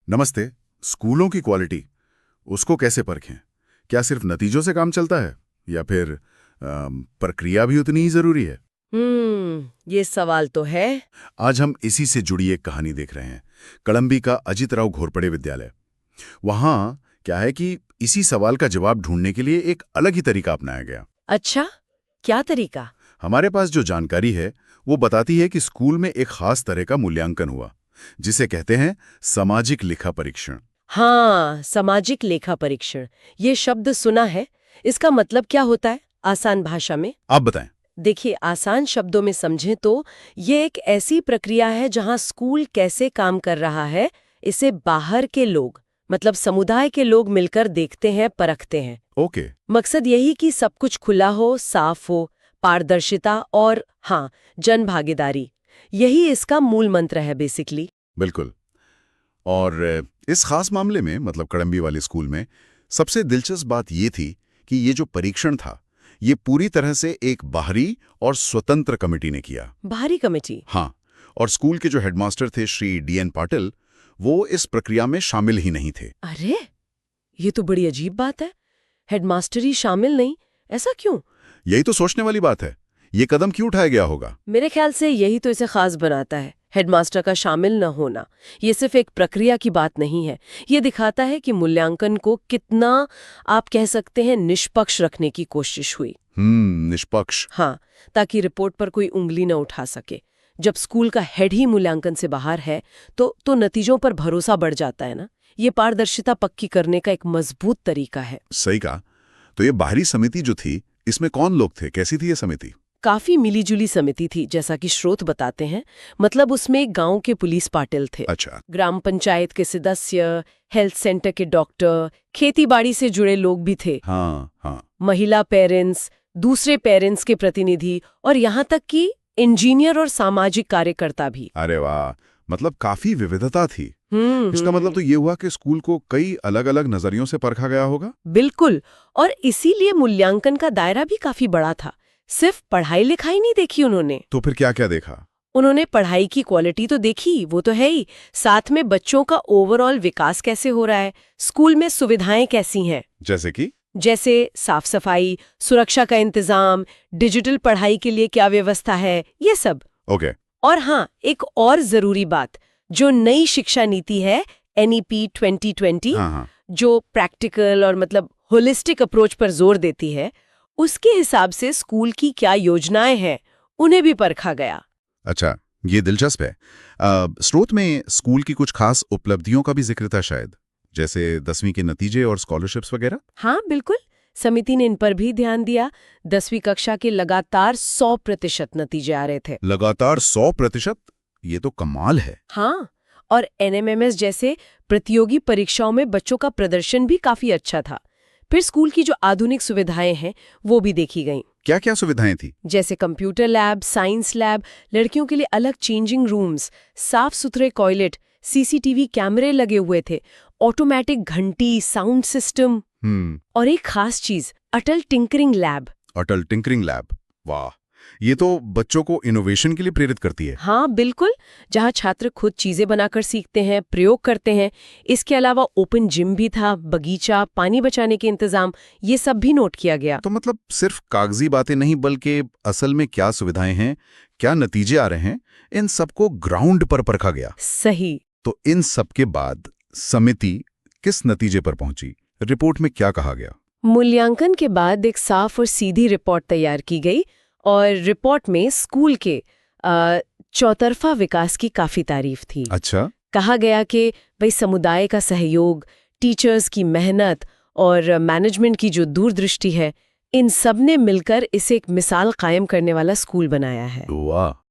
नमस्ते। स्कूलों की क्वालिटी उसको कैसे परखें? क्या सिर्फ नतीजों से काम चलता है या फिर प्रक्रिया भी उतनी ही जरूरी है? ये सवाल तो है। आज हम इसी से जुड़ी एक कहानी देख रहे हैं, कड़म्बी का अजितराव घोरपड़े विद्यालय। वहां क्या है कि इसी सवाल का जवाब ढूंढने के लिए एक अलग ही तरीका अपनाया गया। अच्छा, क्या तरीका? हमारे पास जो जानकारी है वो बताती है कि स्कूल में एक खास तरह का मूल्यांकन हुआ, जिसे कहते हैं सामाजिक लेखा परीक्षण। हाँ, सामाजिक लेखा परीक्षण। ये शब्द सुना है। इसका मतलब क्या होता है आसान भाषा में? आप बताएं। देखिए, आसान शब्दों में समझें तो ये एक ऐसी प्रक्रिया है जहां स्कूल कैसे काम कर रहा है, इसे बाहर के लोग, मतलब समुदाय के लोग मिलकर देखते हैं, परखते हैं। ओके। मकसद यही कि सब कुछ खुला हो, साफ हो, पारदर्शिता और हाँ, जन भागीदारी। यही इसका मूल मंत्र है बेसिकली। बिल्कुल। और इस खास मामले में मतलब कड़म्बी वाले स्कूल में सबसे दिलचस्प बात ये थी कि ये जो परीक्षण था ये पूरी तरह से एक बाहरी और स्वतंत्र कमेटी ने किया। बाहरी कमेटी? हाँ। और स्कूल के जो हेडमास्टर थे श्री DN पाटिल, वो इस प्रक्रिया में शामिल ही नहीं थे। अरे, ये तो बड़ी अजीब बात है। हेडमास्टर ही शामिल नहीं, ऐसा क्यों? यही तो सोचने वाली बात है। ये कदम क्यों उठाया गया होगा? मेरे ख्याल से यही तो इसे खास बनाता है, हेडमास्टर का शामिल न होना। ये सिर्फ एक प्रक्रिया की बात नहीं है, ये दिखाता है कि मूल्यांकन को कितना, आप कह सकते हैं, निष्पक्ष रखने की कोशिश हुई। निष्पक्ष। हाँ, ताकि रिपोर्ट पर कोई उंगली न उठा सके। जब स्कूल का हेड ही मूल्यांकन से बाहर है तो नतीजों पर भरोसा बढ़ जाता है ना। ये पारदर्शिता पक्की करने का एक मजबूत तरीका है। सही कहा। तो ये बाहरी समिति जो थी, इसमें कौन लोग थे, कैसी थी ये समिति? काफी मिलीजुली समिति थी, जैसा कि स्रोत बताते हैं। मतलब उसमें गांव के पुलिस पाटिल थे, अच्छा। ग्राम पंचायत के सदस्य, हेल्थ सेंटर के डॉक्टर, खेतीबाड़ी से जुड़े लोग भी थे, हाँ हाँ। महिला पेरेंट्स, दूसरे पेरेंट्स के प्रतिनिधि और यहाँ तक कि इंजीनियर और सामाजिक कार्यकर्ता भी। अरे वाह, मतलब काफी विविधता थी। इसका हम्म। मतलब तो ये हुआ कि स्कूल को कई अलग-अलग नजरियों से परखा गया होगा। बिल्कुल। और इसीलिए मूल्यांकन का दायरा भी काफी बड़ा था। सिर्फ पढ़ाई लिखाई नहीं देखी उन्होंने। तो फिर क्या क्या देखा? उन्होंने पढ़ाई की क्वालिटी तो देखी, वो तो है ही, साथ में बच्चों का ओवरऑल विकास कैसे हो रहा है, स्कूल में सुविधाएं कैसी हैं, जैसे साफ सफाई, सुरक्षा का इंतजाम, डिजिटल पढ़ाई के लिए क्या व्यवस्था है, ये सब। ओके। और हाँ, एक और जरूरी बात, जो नई शिक्षा नीति है NEP 2020, हाँ हाँ। जो प्रैक्टिकल और मतलब होलिस्टिक अप्रोच पर जोर देती है, उसके हिसाब से स्कूल की क्या योजनाएं हैं, उन्हें भी परखा गया। अच्छा, ये दिलचस्प है। स्रोत में स्कूल की कुछ खास उपलब्धियों का भी जिक्र था शायद, जैसे 10वीं के नतीजे और स्कॉलरशिप्स वगैरह। हाँ बिल्कुल, समिति ने इन पर भी ध्यान दिया। 10वीं कक्षा के लगातार 100% नतीजे आ रहे थे। लगातार 100%? ये तो कमाल है। हाँ, और NMMS जैसे प्रतियोगी परीक्षाओं में बच्चों का प्रदर्शन भी काफी अच्छा था। फिर स्कूल की जो आधुनिक सुविधाएं हैं वो भी देखी गईं। क्या क्या सुविधाएं थी? जैसे कंप्यूटर लैब, साइंस लैब, लड़कियों के लिए अलग चेंजिंग रूम्स, साफ सुथरे टॉयलेट, CCTV कैमरे लगे हुए थे, ऑटोमेटिक घंटी, साउंड सिस्टम। और एक खास चीज, अटल टिंकरिंग लैब। अटल टिंकरिंग लैब, वाह, ये तो बच्चों को इनोवेशन के लिए प्रेरित करती है। हाँ बिल्कुल, जहाँ छात्र खुद चीजें बनाकर सीखते हैं, प्रयोग करते हैं। इसके अलावा ओपन जिम भी था, बगीचा, पानी बचाने के इंतजाम, ये सब भी नोट किया गया। तो मतलब सिर्फ कागजी बातें नहीं, बल्कि असल में क्या सुविधाएं हैं, क्या नतीजे आ रहे हैं, इन सबको ग्राउंड पर परखा गया। सही। तो इन सब के बाद समिति किस नतीजे पर पहुंची? रिपोर्ट में क्या कहा गया? मूल्यांकन के बाद एक साफ और सीधी रिपोर्ट तैयार की गई और रिपोर्ट में स्कूल के चौतरफा विकास की काफी तारीफ थी। अच्छा। कहा गया कि भाई समुदाय का सहयोग, टीचर्स की मेहनत और मैनेजमेंट की जो दूरदृष्टि है, इन सब ने मिलकर इसे एक मिसाल कायम करने वाला स्कूल बनाया है। वाह।